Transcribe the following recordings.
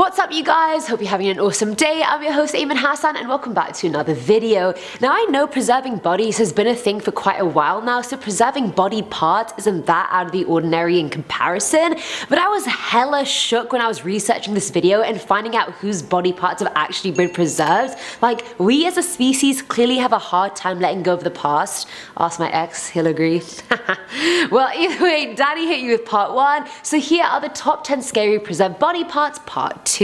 What's up you guys? Hope you're having an awesome day. I'm your host Ayman Hasan and welcome back to another video. Now I know preserving bodies has been a thing for quite a while now, so preserving body parts isn't that out of the ordinary in comparison, but I was hella shook when I was researching this video and finding out whose body parts have actually been preserved. Like, we as a species clearly have a hard time letting go of the past. Ask my ex, he'll agree. Well, either way, Daddy hit you with part 1, so here are the top 10 scary preserved body parts part 2.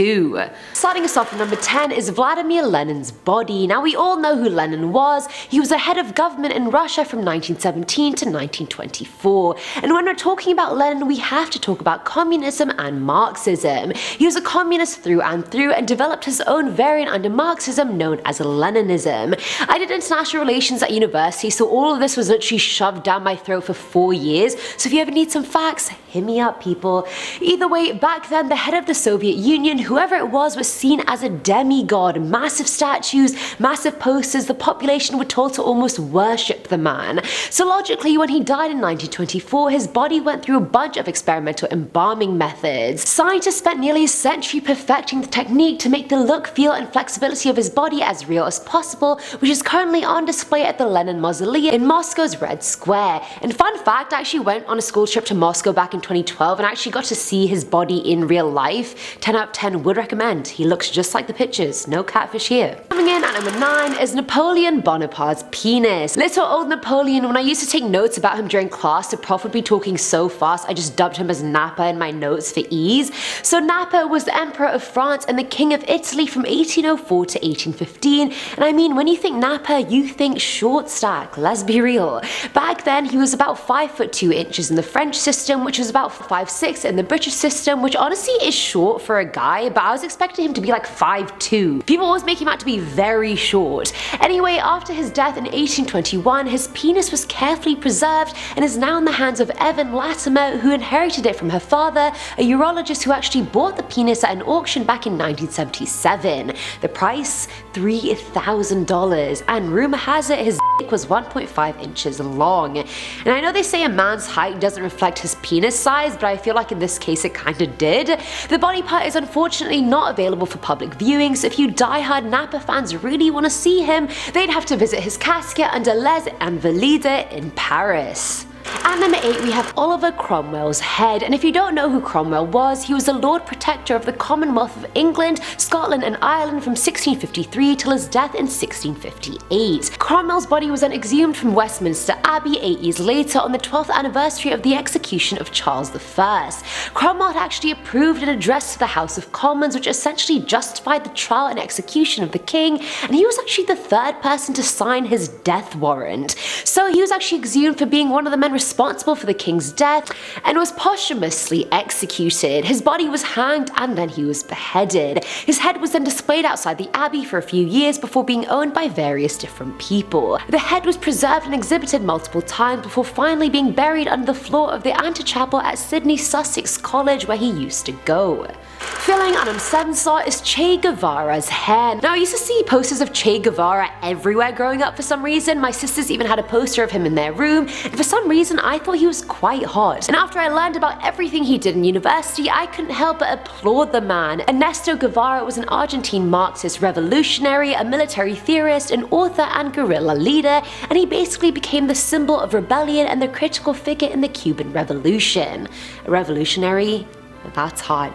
Starting us off at number 10 is Vladimir Lenin's body. Now we all know who Lenin was. He was a head of government in Russia from 1917 to 1924. And when we're talking about Lenin, we have to talk about communism and Marxism. He was a communist through and through and developed his own variant under Marxism known as Leninism. I did international relations at university, so all of this was literally shoved down my throat for 4 years. So if you ever need some facts, hit me up, people. Either way, back then the head of the Soviet Union, whoever it was seen as a demigod. Massive statues, massive posters, the population were told to almost worship the man. So logically, when he died in 1924, his body went through a bunch of experimental embalming methods. Scientists spent nearly a century perfecting the technique to make the look, feel and flexibility of his body as real as possible, which is currently on display at the Lenin Mausoleum in Moscow's Red Square. And fun fact, I actually went on a school trip to Moscow back in 2012 and actually got to see his body in real life. 10 out of 10 would recommend. He looks just like the pictures, no catfish here. Coming in at number 9 is Napoleon Bonaparte's penis. Little old Napoleon, when I used to take notes about him during class, the prof would be talking so fast I just dubbed him as Napa in my notes for ease. So Napa was the Emperor of France and the King of Italy from 1804 to 1815, and I mean, when you think Napa, you think short stack, let's be real. Back then he was about 5'2" in the French system, which was about 5'6" in the British system, which honestly is short for a guy, but I was expecting him to be like 5'2". People always make him out to be very short. Anyway, after his death in 1821, his penis was carefully preserved and is now in the hands of Evan Latimer, who inherited it from her father, a urologist who actually bought the penis at an auction back in 1977. The price? $3,000, and rumor has it his dick was 1.5 inches long. And I know they say a man's height doesn't reflect his penis size, but I feel like in this case it kinda did. The body part is unfortunately not available for public viewing, so if you die-hard Napa fans really want to see him, they'd have to visit his casket under Les Invalides in Paris. At number 8 we have Oliver Cromwell's head, and if you don't know who Cromwell was, he was the Lord Protector of the Commonwealth of England, Scotland and Ireland from 1653 till his death in 1658. Cromwell's body was then exhumed from Westminster Abbey 8 years later on the 12th anniversary of the execution of Charles I. Cromwell had actually approved an address to the House of Commons which essentially justified the trial and execution of the king, and he was actually the 3rd person to sign his death warrant. So he was actually exhumed for being one of the men responsible for the king's death and was posthumously executed. His body was hanged and then he was beheaded. His head was then displayed outside the abbey for a few years before being owned by various different people. The head was preserved and exhibited multiple times before finally being buried under the floor of the antechapel at Sydney Sussex College where he used to go. Filling on number 7 slot is Che Guevara's hair. Now I used to see posters of Che Guevara everywhere growing up for some reason. My sisters even had a poster of him in their room, and for some reason I thought he was quite hot. And after I learned about everything he did in university, I couldn't help but applaud the man. Ernesto Guevara was an Argentine Marxist revolutionary, a military theorist, an author and guerrilla leader, and he basically became the symbol of rebellion and the critical figure in the Cuban Revolution. A revolutionary? That's hot.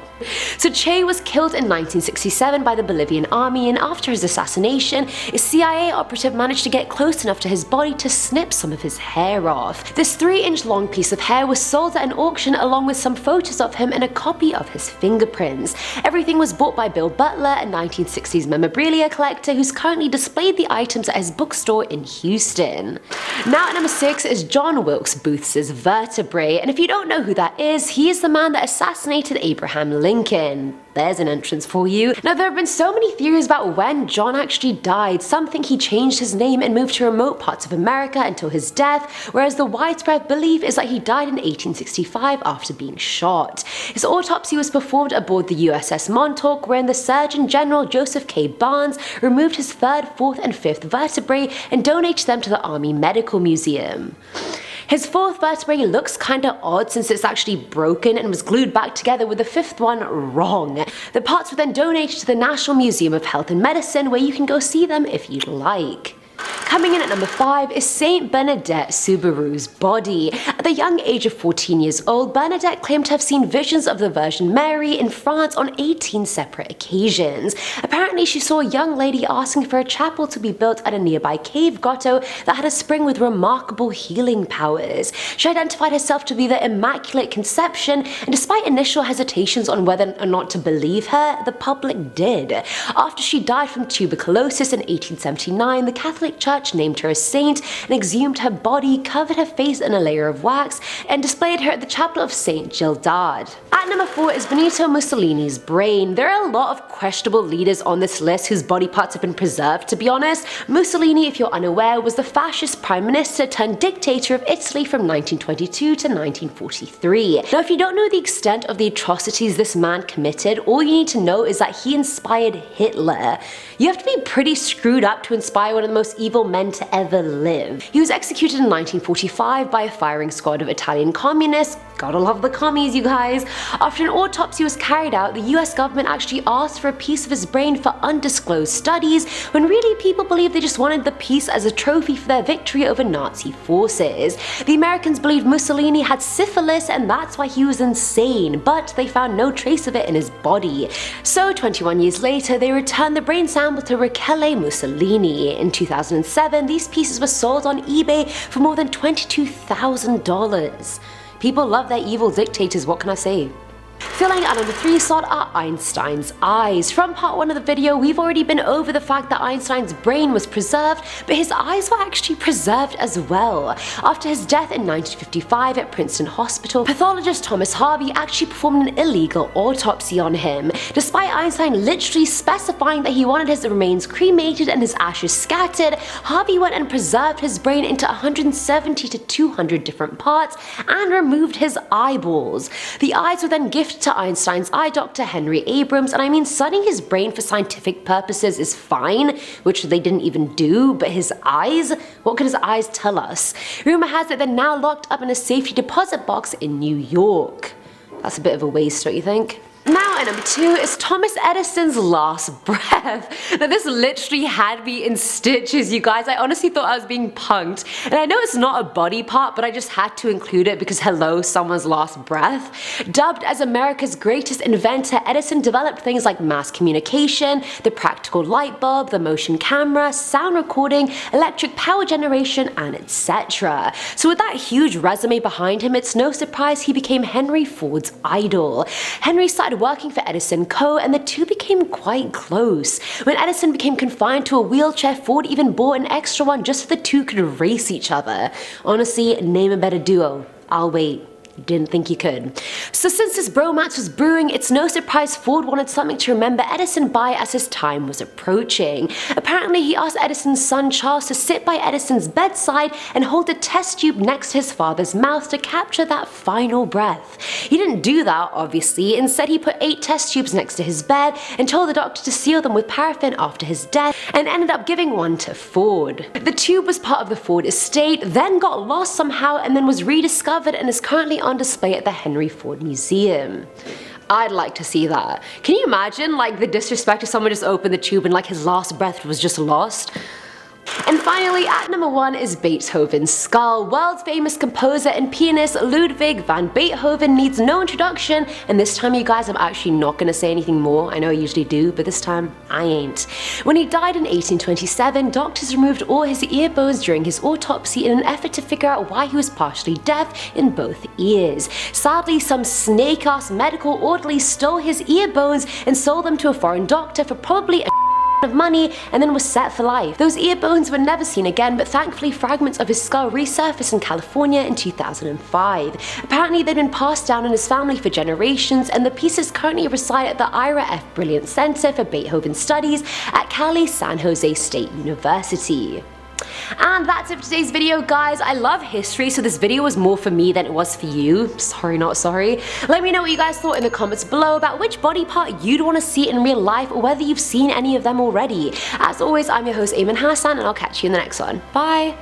So Che was killed in 1967 by the Bolivian army, and after his assassination, a CIA operative managed to get close enough to his body to snip some of his hair off. This 3-inch long piece of hair was sold at an auction along with some photos of him and a copy of his fingerprints. Everything was bought by Bill Butler, a 1960s memorabilia collector who's currently displayed the items at his bookstore in Houston. Now at number 6 is John Wilkes Booth's vertebrae, and if you don't know who that is, he is the man that assassinated Abraham Lincoln. There's an entrance for you. Now there have been so many theories about when John actually died. Some think he changed his name and moved to remote parts of America until his death, whereas the widespread belief is that he died in 1865 after being shot. His autopsy was performed aboard the USS Montauk, wherein the Surgeon General Joseph K. Barnes removed his 3rd, 4th and 5th vertebrae and donated them to the Army Medical Museum. His fourth vertebrae looks kinda odd since it's actually broken and was glued back together with the fifth one wrong. The parts were then donated to the National Museum of Health and Medicine, where you can go see them if you'd like. Coming in at number 5 is Saint Bernadette Soubirous' body. At the young age of 14 years old, Bernadette claimed to have seen visions of the Virgin Mary in France on 18 separate occasions. Apparently, she saw a young lady asking for a chapel to be built at a nearby cave grotto that had a spring with remarkable healing powers. She identified herself to be the Immaculate Conception, and despite initial hesitations on whether or not to believe her, the public did. After she died from tuberculosis in 1879, the Catholic Church named her a saint and exhumed her body, covered her face in a layer of wax, and displayed her at the chapel of Saint Gildard. At number 4 is Benito Mussolini's brain. There are a lot of questionable leaders on this list whose body parts have been preserved, to be honest. Mussolini, if you're unaware, was the fascist prime minister turned dictator of Italy from 1922 to 1943. Now, if you don't know the extent of the atrocities this man committed, all you need to know is that he inspired Hitler. You have to be pretty screwed up to inspire one of the most evil men to ever live. He was executed in 1945 by a firing squad of Italian communists. Gotta love the commies, you guys. After an autopsy was carried out, the US government actually asked for a piece of his brain for undisclosed studies, when really people believed they just wanted the piece as a trophy for their victory over Nazi forces. The Americans believed Mussolini had syphilis and that's why he was insane, but they found no trace of it in his body. So 21 years later, they returned the brain sample to Rachele Mussolini. In 2007, these pieces were sold on eBay for more than $22,000. People love their evil dictators, what can I say? Filling at number 3 slot are Einstein's eyes. From part 1 of the video, we've already been over the fact that Einstein's brain was preserved, but his eyes were actually preserved as well. After his death in 1955 at Princeton Hospital, pathologist Thomas Harvey actually performed an illegal autopsy on him. Despite Einstein literally specifying that he wanted his remains cremated and his ashes scattered, Harvey went and preserved his brain into 170 to 200 different parts and removed his eyeballs. The eyes were then gifted to Einstein's eye doctor Henry Abrams, and I mean, studying his brain for scientific purposes is fine, which they didn't even do, but his eyes? What could his eyes tell us? Rumor has it they're now locked up in a safety deposit box in New York. That's a bit of a waste, don't you think? Now at number 2 is Thomas Edison's last breath. Now this literally had me in stitches, you guys. I honestly thought I was being punked. And I know it's not a body part, but I just had to include it because hello, someone's last breath. Dubbed as America's greatest inventor, Edison developed things like mass communication, the practical light bulb, the motion camera, sound recording, electric power generation, and etc. So with that huge resume behind him, it's no surprise he became Henry Ford's idol. Henry started working for Edison Co., and the two became quite close. When Edison became confined to a wheelchair, Ford even bought an extra one just so the two could race each other. Honestly, name a better duo. I'll wait. Didn't think you could. So since this bromance was brewing, it's no surprise Ford wanted something to remember Edison by as his time was approaching. Apparently he asked Edison's son Charles to sit by Edison's bedside and hold a test tube next to his father's mouth to capture that final breath. He didn't do that, obviously. Instead he put 8 test tubes next to his bed and told the doctor to seal them with paraffin after his death, and ended up giving one to Ford. The tube was part of the Ford estate, then got lost somehow, and then was rediscovered and is currently on display at the Henry Ford Museum. I'd like to see that. Can you imagine like the disrespect if someone just opened the tube and like his last breath was just lost? And finally, at number 1 is Beethoven's skull. World famous composer and pianist Ludwig van Beethoven needs no introduction, and this time you guys I'm actually not gonna say anything more. I know I usually do, but this time I ain't. When he died in 1827, doctors removed all his ear bones during his autopsy in an effort to figure out why he was partially deaf in both ears. Sadly, some snake-ass medical orderly stole his ear bones and sold them to a foreign doctor for probably a of money, and then was set for life. Those ear bones were never seen again, but thankfully fragments of his skull resurfaced in California in 2005. Apparently they'd been passed down in his family for generations, and the pieces currently reside at the Ira F. Brilliant Center for Beethoven Studies at Cali San Jose State University. And that's it for today's video, guys. I love history, so this video was more for me than it was for you. Sorry, not sorry. Let me know what you guys thought in the comments below about which body part you'd want to see in real life, or whether you've seen any of them already. As always, I'm your host Ayman Hasan, and I'll catch you in the next one. Bye!